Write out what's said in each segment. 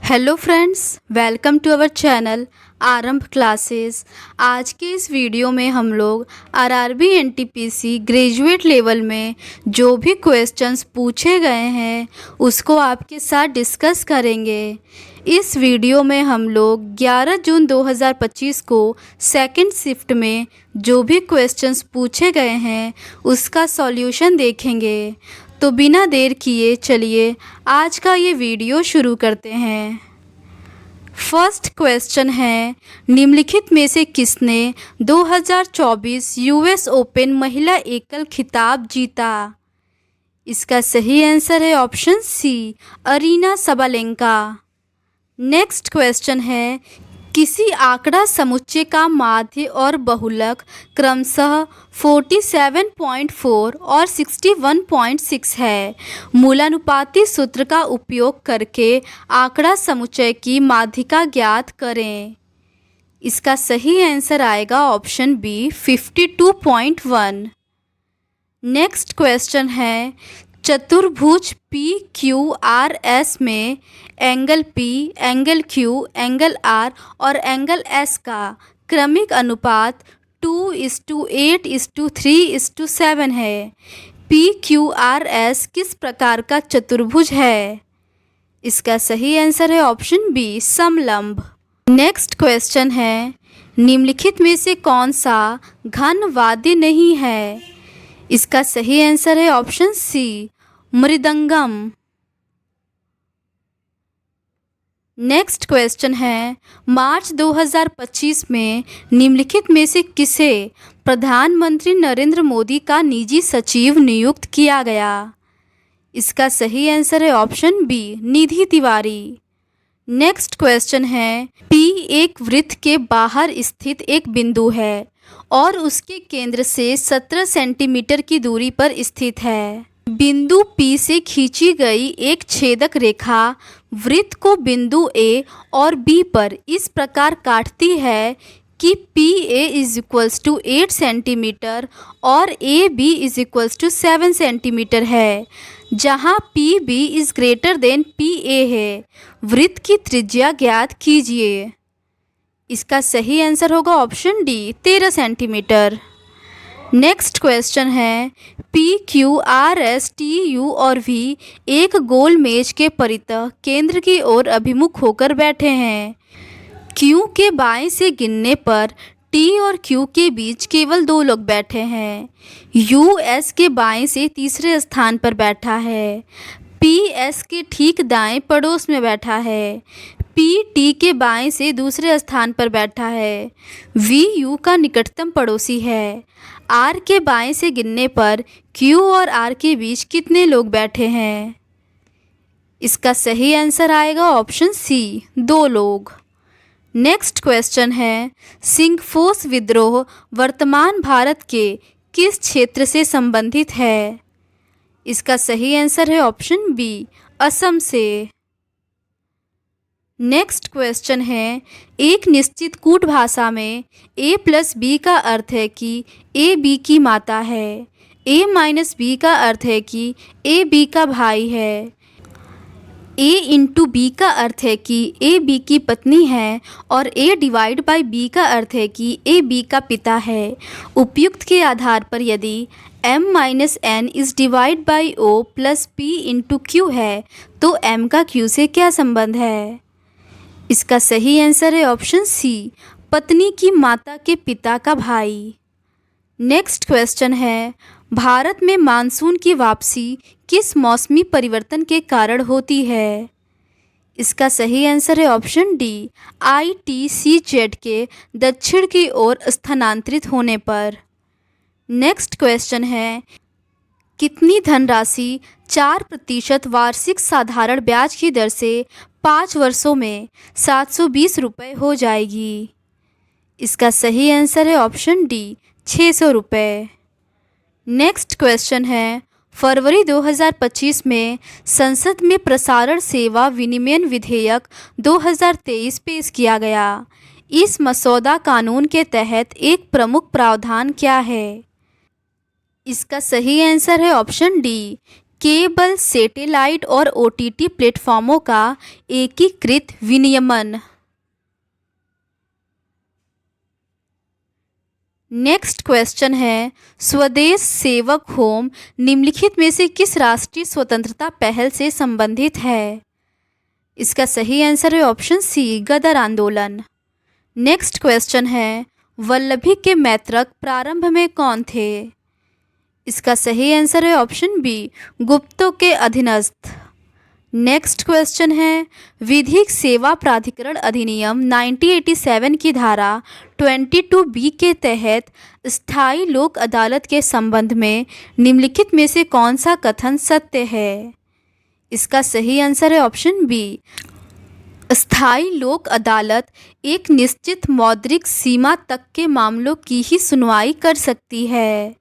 Hello friends, welcome to our channel Aarambh classes. आज के इस वीडियो में हम लोग आरआरबी एनटीपीसी ग्रेजुएट लेवल में जो भी क्वेश्चंस पूछे गए हैं उसको आपके साथ डिस्कस करेंगे। इस वीडियो में हम लोग 11 जून 2025 को सेकंड शिफ्ट में जो भी क्वेश्चंस पूछे गए हैं उसका सॉल्यूशन देखेंगे। तो बिना देर किए चलिए आज का ये वीडियो शुरू करते हैं। फर्स्ट क्वेश्चन है, निम्नलिखित में से किसने 2024 यूएस ओपन महिला एकल खिताब जीता? इसका सही आंसर है option C, Aryna Sabalenka. Next question है, किसी आंकड़ा समुच्चय का माध्य और बहुलक क्रमशः 47.4 और 61.6 है। मूलानुपाती सूत्र का उपयोग करके आंकड़ा समुच्चय की माध्यिका ज्ञात करें। इसका सही आंसर आएगा ऑप्शन बी, 52.1। नेक्स्ट क्वेश्चन है, चतुर्भुज पी क्यू आर एस में angle P, angle Q, angle R और एंगल एस का क्रमिक अनुपात 2:8:3:7 है। पी क्यू आर एस किस प्रकार का चतुर्भुज है? इसका सही आंसर है ऑप्शन बी, समलंब। नेक्स्ट क्वेश्चन है, निम्नलिखित में से कौन सा घन वाद्य नहीं है? इसका सही आंसर है option C, mridangam. Next question है, मार्च 2025 में निम्नलिखित में से किसे प्रधानमंत्री नरेंद्र मोदी का निजी सचिव नियुक्त किया गया? इसका सही आंसर है ऑप्शन बी, निधि तिवारी। नेक्स्ट क्वेश्चन है, पी एक वृत्त के बाहर स्थित एक बिंदु है और उसके केंद्र से 17 सेंटीमीटर की दूरी पर स्थित है। बिंदु P से खींची गई एक छेदक रेखा वृत्त को बिंदु A और B पर इस प्रकार काटती है कि PA = 8 सेंटीमीटर और AB = 7 सेंटीमीटर है, जहां PB is greater than PA है। वृत्त की त्रिज्या ज्ञात कीजिए। इसका सही आंसर होगा option D, 13 centimetre. Next question है, P Q R S T U और वी एक गोल मेज के परितः केंद्र की ओर अभिमुख होकर बैठे हैं। क्यू के बाएं से गिनने पर टी और क्यू के बीच केवल 2 लोग बैठे हैं। यू एस के बाएं से तीसरे स्थान पर बैठा है। पी एस के ठीक दाएं पड़ोस में बैठा है। पी टी के बाएं से दूसरे स्थान पर बैठा है। वी यू का निकटतम पड़ोसी है। आर के बाएं से गिनने पर क्यू और आर के बीच कितने लोग बैठे हैं? इसका सही आंसर आएगा ऑप्शन सी, 2 लोग। नेक्स्ट क्वेश्चन है, सिंगफोस विद्रोह वर्तमान भारत के किस क्षेत्र से संबंधित है? इसका सही आंसर है ऑप्शन बी, असम से। नेक्स्ट क्वेश्चन है, एक निश्चित कूट भाषा में a + b का अर्थ है कि a b की माता है। a - b का अर्थ है कि a b का भाई है। a × b का अर्थ है कि a b की पत्नी है और a/b का अर्थ है कि a b का पिता है। उपयुक्त के आधार पर यदि m - n /o + p × q है तो m का q से क्या संबंध है? इसका सही आंसर है ऑप्शन सी, पत्नी की माता के पिता का भाई। नेक्स्ट क्वेश्चन है, भारत में मानसून की वापसी किस मौसमी परिवर्तन के कारण होती है? इसका सही आंसर है ऑप्शन डी, ITCZ के दक्षिण की ओर स्थानांतरित होने पर। नेक्स्ट क्वेश्चन है, कितनी धनराशि 4% वार्षिक साधारण ब्याज की दर से 5 वर्षों में 720 रुपये हो जाएगी? इसका सही आंसर है ऑप्शन डी, 600 रुपये। नेक्स्ट क्वेश्चन है, फरवरी 2025 में संसद में प्रसारण सेवा विनियमन विधेयक 2023 पेश किया गया। इस मसौदा कानून के तहत एक प्रमुख प्रावधान क्या है? इसका सही आंसर है ऑप्शन डी, केबल, सैटेलाइट और ओटीटी प्लेटफॉर्मों का एकीकृत विनियमन। नेक्स्ट क्वेश्चन है, स्वदेश सेवक होम निम्नलिखित में से किस राष्ट्रीय स्वतंत्रता पहल से संबंधित है? इसका सही आंसर है ऑप्शन सी, गदर आंदोलन। नेक्स्ट क्वेश्चन है, वल्लभी के मैत्रक प्रारंभ में कौन थे? इसका सही आंसर है ऑप्शन बी, गुप्तों के अधीनस्थ। नेक्स्ट क्वेश्चन है, विधिक सेवा प्राधिकरण अधिनियम 1987 की धारा 22B के तहत स्थायी लोक अदालत के संबंध में निम्नलिखित में से कौन सा कथन सत्य है? इसका सही आंसर है ऑप्शन बी, स्थायी लोक अदालत एक निश्चित मौद्रिक सीमा तक के मामलों की ही सुनवाई कर सकती है।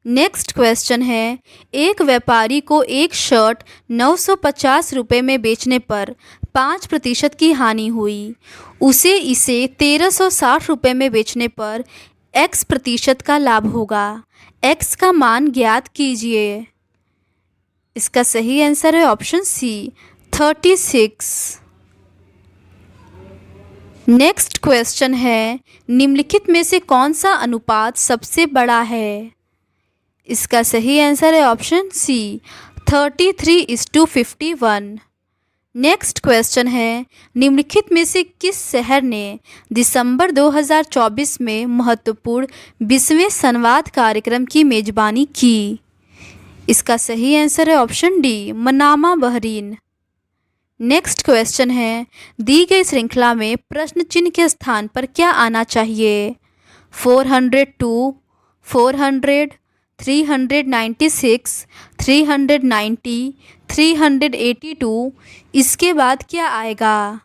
नेक्स्ट क्वेश्चन है, एक व्यापारी को एक शर्ट 950 रुपये में बेचने पर 5% की हानि हुई। उसे इसे 1360 रुपये में बेचने पर x% का लाभ होगा। x का मान ज्ञात कीजिए। इसका सही आंसर है ऑप्शन सी, 36। नेक्स्ट क्वेश्चन है, निम्नलिखित में से कौन सा अनुपात सबसे बड़ा है? इसका सही आंसर है ऑप्शन सी, 33:51। नेक्स्ट क्वेश्चन है, निम्नलिखित में से किस शहर ने दिसंबर 2024 में महत्वपूर्ण 20वें संवाद कार्यक्रम की मेजबानी की? इसका सही आंसर है option D, Manama, Bahrain. Next question है, दी गई श्रृंखला में प्रश्न चिन्ह के स्थान पर क्या आना चाहिए? 402, 400, 396, 390, 382, इसके बाद क्या आएगा?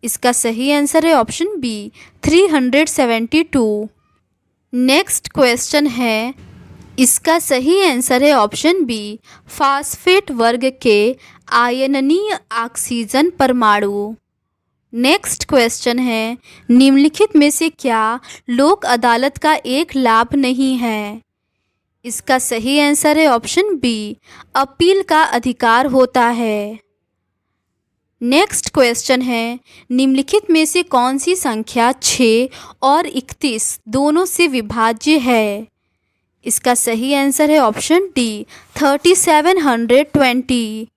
इसका सही आंसर है ऑप्शन बी, 372। नेक्स्ट क्वेश्चन है, इसका सही आंसर है ऑप्शन बी, फास्फेट वर्ग के आयनीय ऑक्सीजन परमाणु। नेक्स्ट क्वेश्चन है, निम्नलिखित में से क्या लोक अदालत का एक लाभ नहीं है? इसका सही आंसर है ऑप्शन बी, अपील का अधिकार होता है। नेक्स्ट क्वेश्चन है, निम्नलिखित में से कौन सी संख्या 6 और 31 दोनों से विभाज्य है? इसका सही आंसर है ऑप्शन डी, 3720।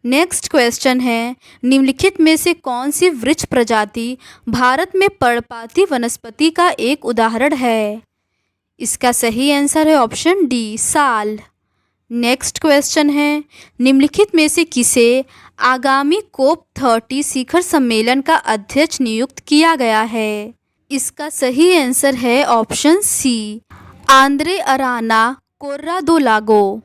नेक्स्ट क्वेश्चन है, निम्नलिखित में से कौन सी वृक्ष प्रजाति भारत में पर्णपाती वनस्पति का एक उदाहरण है? इसका सही आंसर है ऑप्शन डी, साल। नेक्स्ट क्वेश्चन है, निम्नलिखित में से किसे आगामी COP30 शिखर सम्मेलन का अध्यक्ष नियुक्त किया गया है? इसका सही आंसर है ऑप्शन सी, आंद्रे अराना कोर्रादोलागो।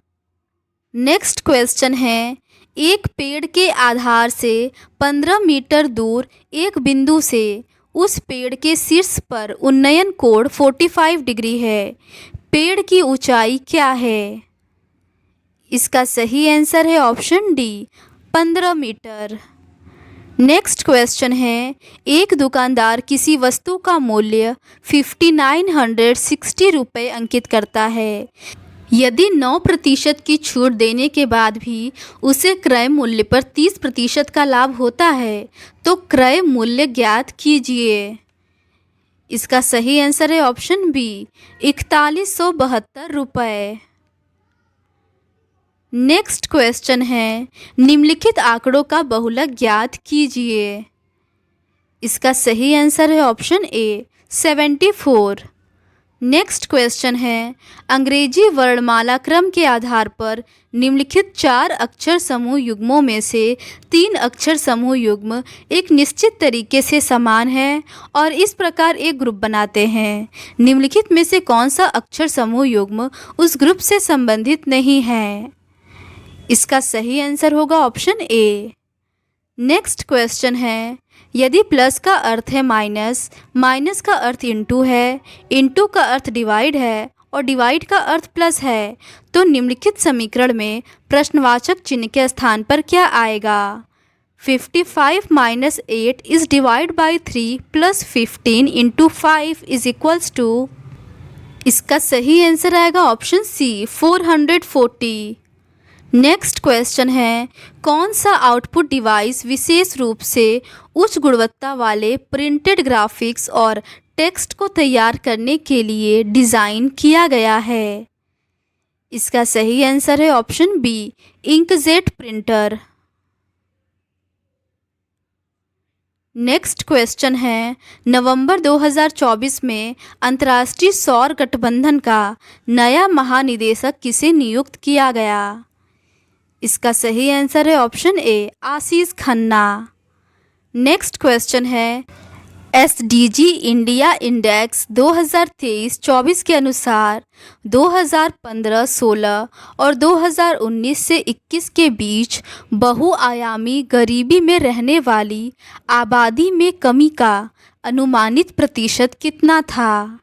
नेक्स्ट क्वेश्चन है, एक पेड़ के आधार से 15 मीटर दूर एक बिंदु से उस पेड़ के शीर्ष पर उन्नयन कोण 45 डिग्री है। पेड़ की ऊंचाई क्या है? इसका सही आंसर है option D, 15 metre. Next question है, एक दुकानदार किसी वस्तु का मूल्य 5960 रुपये अंकित करता है। यदि 9% की छूट देने के बाद भी उसे क्रय मूल्य पर 30% का लाभ होता है तो क्रय मूल्य ज्ञात कीजिए। इसका सही आंसर है ऑप्शन बी, 4172 रुपये। नेक्स्ट क्वेश्चन है, निम्नलिखित आंकड़ों का बहुलक ज्ञात कीजिए। इसका सही आंसर है ऑप्शन ए, 74। नेक्स्ट क्वेश्चन है, अंग्रेजी वर्णमाला क्रम के आधार पर निम्नलिखित 4 अक्षर समूह युग्मों में से 3 अक्षर समूह युग्म एक निश्चित तरीके से समान है और इस प्रकार एक ग्रुप बनाते हैं। निम्नलिखित में से कौन सा अक्षर समूह युग्म उस ग्रुप से संबंधित नहीं है? इसका सही आंसर होगा ऑप्शन ए। नेक्स्ट क्वेश्चन है, यदि प्लस का अर्थ है माइनस, माइनस का अर्थ इंटू है, इंटू का अर्थ डिवाइड है और डिवाइड का अर्थ प्लस है तो निम्नलिखित समीकरण में प्रश्नवाचक चिन्ह के स्थान पर क्या आएगा? 55 - 8 is divide by 3 plus 15 into 5 is equals to. इसका सही आंसर आएगा ऑप्शन सी, 440। नेक्स्ट क्वेश्चन है, कौन सा आउटपुट डिवाइस विशेष रूप से उच्च गुणवत्ता वाले प्रिंटेड ग्राफिक्स और टेक्स्ट को तैयार करने के लिए डिज़ाइन किया गया है? इसका सही आंसर है option B, inkjet printer. Next question है, नवंबर 2024 में अंतर्राष्ट्रीय सौर गठबंधन का नया महानिदेशक किसे नियुक्त किया गया? इसका सही आंसर है option A, Ashish Khanna. Next question है, एसडीजी इंडिया इंडेक्स 2023-24 के अनुसार 2015-16 और 2019-21 के बीच बहुआयामी गरीबी में रहने वाली आबादी में कमी का अनुमानित प्रतिशत कितना था?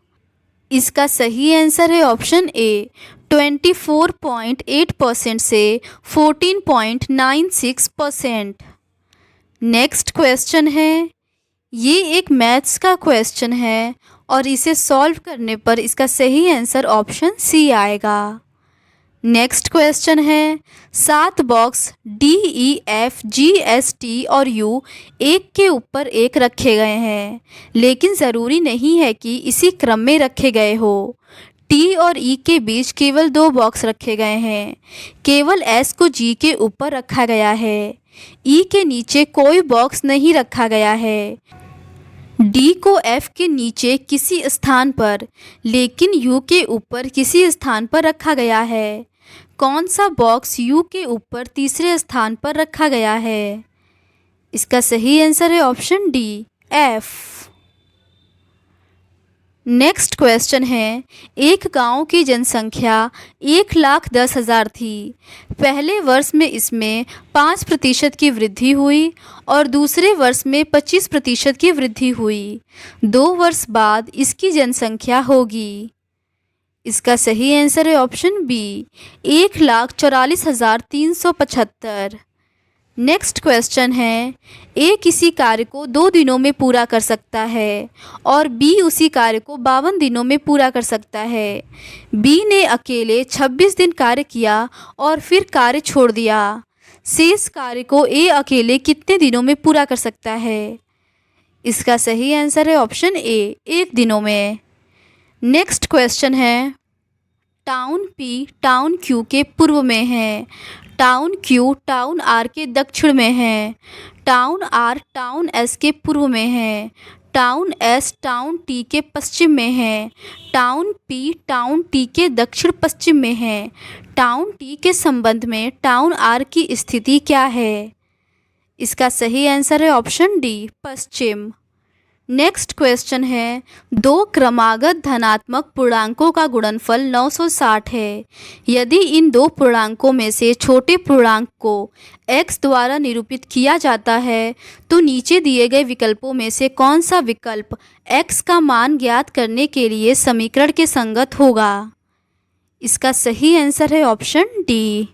इसका सही आंसर है ऑप्शन ए, 24.8% से 14.96%। नेक्स्ट क्वेश्चन है, ये एक मैथ्स का क्वेश्चन है और इसे सॉल्व करने पर इसका सही आंसर ऑप्शन सी आएगा। नेक्स्ट क्वेश्चन है, 7 बॉक्स डी, ई, एफ, जी, एस, टी और यू एक के ऊपर एक रखे गए हैं, लेकिन ज़रूरी नहीं है कि इसी क्रम में रखे गए हो। टी और ई के बीच केवल 2 बॉक्स रखे गए हैं। केवल एस को जी के ऊपर रखा गया है। ई के नीचे कोई बॉक्स नहीं रखा गया है। डी को एफ के नीचे किसी स्थान पर, लेकिन यू के ऊपर किसी स्थान पर रखा गया है। कौन सा बॉक्स यू के ऊपर तीसरे स्थान पर रखा गया है? इसका सही आंसर है option D, F. Next question है, एक गांव की जनसंख्या 1,10,000 थी। पहले वर्ष में इसमें 5% की वृद्धि हुई और दूसरे वर्ष में 25% की वृद्धि हुई। 2 वर्ष बाद इसकी जनसंख्या होगी। इसका सही आंसर है ऑप्शन बी, 1,44,375। नेक्स्ट क्वेश्चन है, ए किसी कार्य को 2 दिनों में पूरा कर सकता है और बी उसी कार्य को 52 दिनों में पूरा कर सकता है। बी ने अकेले 26 दिन कार्य किया और फिर कार्य छोड़ दिया। शेष कार्य को ए अकेले कितने दिनों में पूरा कर सकता है? इसका सही आंसर है ऑप्शन ए, 1 दिनों में। नेक्स्ट क्वेश्चन है, टाउन पी टाउन क्यू के पूर्व में है, टाउन क्यू टाउन आर के दक्षिण में है, टाउन आर टाउन एस के पूर्व में है, टाउन एस टाउन टी के पश्चिम में है, टाउन पी टाउन टी के दक्षिण पश्चिम में है। टाउन टी के संबंध में टाउन आर की स्थिति क्या है? इसका सही आंसर है ऑप्शन डी, पश्चिम। नेक्स्ट क्वेश्चन है, 2 क्रमागत धनात्मक पूर्णांकों का गुणनफल 960 है। यदि इन 2 पूर्णांकों में से छोटे पूर्णांक को x द्वारा निरूपित किया जाता है तो नीचे दिए गए विकल्पों में से कौन सा विकल्प x का मान ज्ञात करने के लिए समीकरण के संगत होगा? इसका सही आंसर है ऑप्शन डी।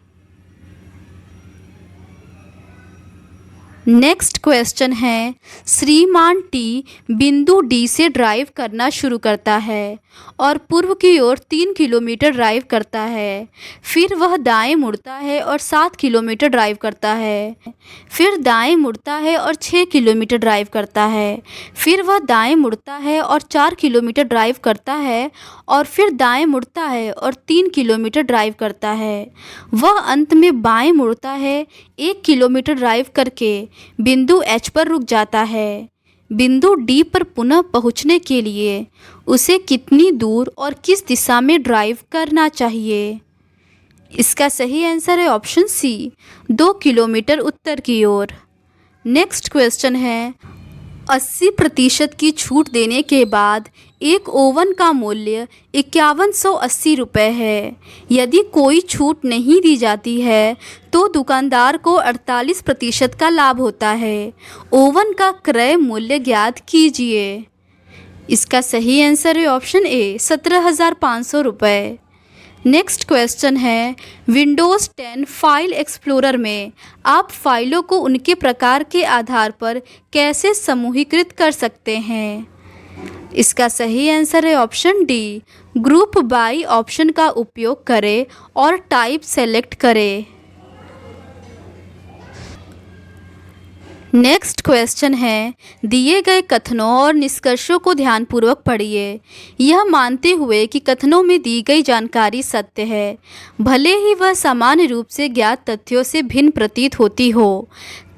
नेक्स्ट क्वेश्चन है, श्रीमान टी बिंदु डी से ड्राइव करना शुरू करता है और पूर्व की ओर 3 किलोमीटर ड्राइव करता है। फिर वह दाएं मुड़ता है और 7 किलोमीटर ड्राइव करता है। फिर दाएं मुड़ता है और 6 किलोमीटर ड्राइव करता है। फिर वह दाएं मुड़ता है और 4 किलोमीटर ड्राइव करता है और फिर दाएं मुड़ता है और 3 किलोमीटर ड्राइव करता है। वह अंत में बाएं मुड़ता है, 1 किलोमीटर ड्राइव करके बिंदु एच पर रुक जाता है। बिंदु डी पर पुनः पहुंचने के लिए उसे कितनी दूर और किस दिशा में ड्राइव करना चाहिए? इसका सही आंसर है ऑप्शन सी, 2 किलोमीटर उत्तर की ओर। नेक्स्ट क्वेश्चन है, 80% की छूट देने के बाद एक ओवन का मूल्य 5180 रुपये है। यदि कोई छूट नहीं दी जाती है तो दुकानदार को 48% का लाभ होता है। ओवन का क्रय मूल्य ज्ञात कीजिए। इसका सही आंसर है ऑप्शन ए, 17,500 रुपये। नेक्स्ट क्वेश्चन है, विंडोज़ 10 फाइल एक्सप्लोरर में आप फाइलों को उनके प्रकार के आधार पर कैसे समूहीकृत कर सकते हैं? इसका सही आंसर है option D, group by option का उपयोग करें और टाइप सेलेक्ट करें। नेक्स्ट क्वेश्चन है, दिए गए कथनों और निष्कर्षों को ध्यानपूर्वक पढ़िए। यह मानते हुए कि कथनों में दी गई जानकारी सत्य है, भले ही वह सामान्य रूप से ज्ञात तथ्यों से भिन्न प्रतीत होती हो।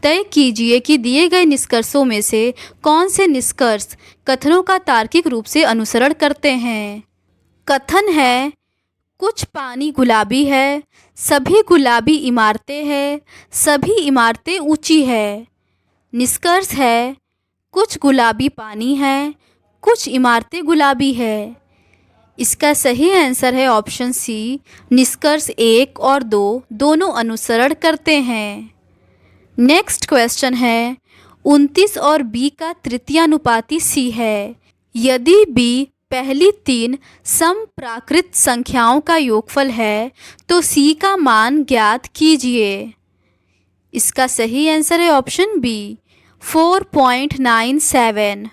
तय कीजिए कि दिए गए निष्कर्षों में से कौन से निष्कर्ष कथनों का तार्किक रूप से अनुसरण करते हैं। कथन है, कुछ पानी गुलाबी है, सभी गुलाबी इमारतें हैं, सभी इमारतें ऊंची है। निष्कर्ष है, कुछ गुलाबी पानी है, कुछ इमारतें गुलाबी है। इसका सही आंसर है ऑप्शन सी, निष्कर्ष 1 और 2 दोनों अनुसरण करते हैं। नेक्स्ट क्वेश्चन है, 29 और b का तृतीयानुपाती c है। यदि b पहली 3 समप्राकृत संख्याओं का योगफल है तो c का मान ज्ञात कीजिए। इसका सही आंसर है ऑप्शन बी, 4.97।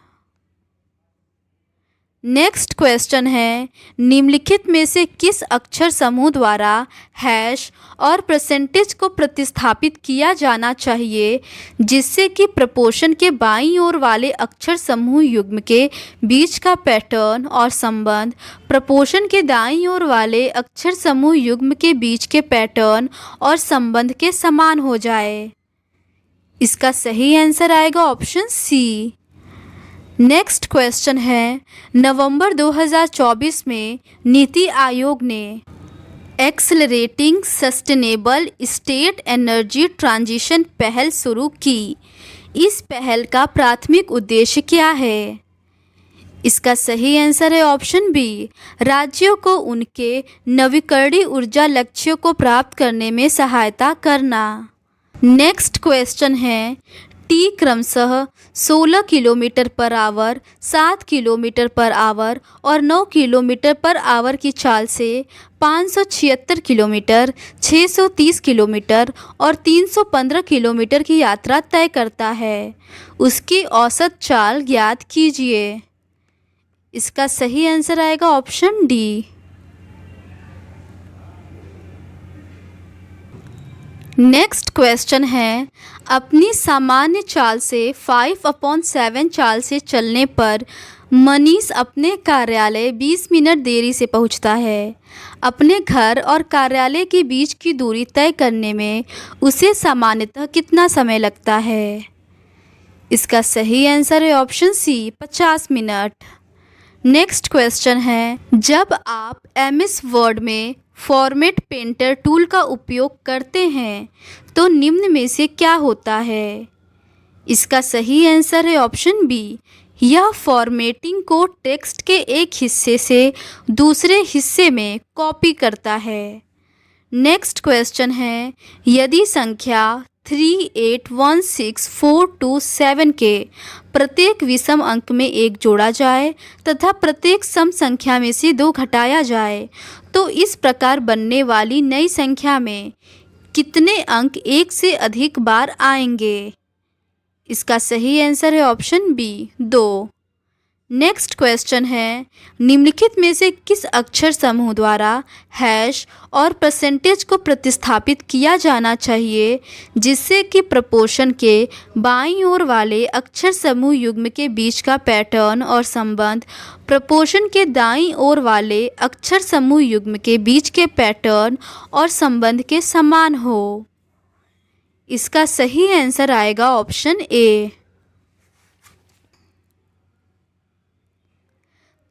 नेक्स्ट क्वेश्चन है, निम्नलिखित में से किस अक्षर समूह द्वारा हैश और परसेंटेज को प्रतिस्थापित किया जाना चाहिए जिससे कि प्रपोर्शन के बाईं ओर वाले अक्षर समूह युग्म के बीच का पैटर्न और संबंध प्रपोर्शन के दाईं ओर वाले अक्षर समूह युग्म के बीच के पैटर्न और संबंध के समान हो जाए। इसका सही आंसर आएगा ऑप्शन सी। नेक्स्ट क्वेश्चन है, नवंबर 2024 में नीति आयोग ने accelerating sustainable state energy transition पहल शुरू की। इस पहल का प्राथमिक उद्देश्य क्या है। इसका सही आंसर है ऑप्शन बी, राज्यों को उनके नवीकरणीय ऊर्जा लक्ष्यों को प्राप्त करने में सहायता करना। नेक्स्ट क्वेश्चन है, टी क्रमशः 16 kilometre per hour, 7 kilometre per hour और 9 किलोमीटर पर आवर की चाल से 576 किलोमीटर, 630 किलोमीटर और 315 किलोमीटर की यात्रा तय करता है। उसकी औसत चाल ज्ञात कीजिए। इसका सही आंसर आएगा ऑप्शन डी। नेक्स्ट क्वेश्चन है, अपनी सामान्य चाल से 5/7 चाल से चलने पर मनीष अपने कार्यालय 20 मिनट देरी से पहुंचता है। अपने घर और कार्यालय के बीच की दूरी तय करने में उसे सामान्यतः कितना समय लगता है। इसका सही आंसर है option C, 50 minute. Next question है, जब आप MS वर्ड में फॉर्मेट पेंटर टूल का उपयोग करते हैं तो निम्न में से क्या होता है। इसका सही आंसर है ऑप्शन बी, यह फॉर्मेटिंग को टेक्स्ट के एक हिस्से से दूसरे हिस्से में कॉपी करता है। नेक्स्ट क्वेश्चन है, यदि संख्या 3816427 के प्रत्येक विषम अंक में 1 जोड़ा जाए तथा प्रत्येक सम संख्या में से 2 घटाया जाए तो इस प्रकार बनने वाली नई संख्या में कितने अंक 1 से अधिक बार आएंगे। इसका सही आंसर है ऑप्शन बी, 2। नेक्स्ट क्वेश्चन है, निम्नलिखित में से किस अक्षर समूह द्वारा हैश और परसेंटेज को प्रतिस्थापित किया जाना चाहिए जिससे कि प्रपोर्शन के बाईं ओर वाले अक्षर समूह युग्म के बीच का पैटर्न और संबंध प्रपोर्शन के दाईं ओर वाले अक्षर समूह युग्म के बीच के पैटर्न और संबंध के समान हो। इसका सही आंसर आएगा ऑप्शन ए।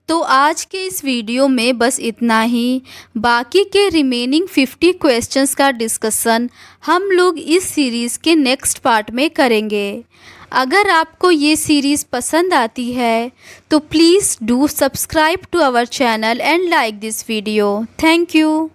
तो आज के इस वीडियो में बस इतना ही। बाकी के रिमेनिंग 50 क्वेश्चंस का डिस्कशन हम लोग इस सीरीज़ के नेक्स्ट पार्ट में करेंगे। अगर आपको ये सीरीज़ पसंद आती है तो please do subscribe to our channel and like this video. Thank you.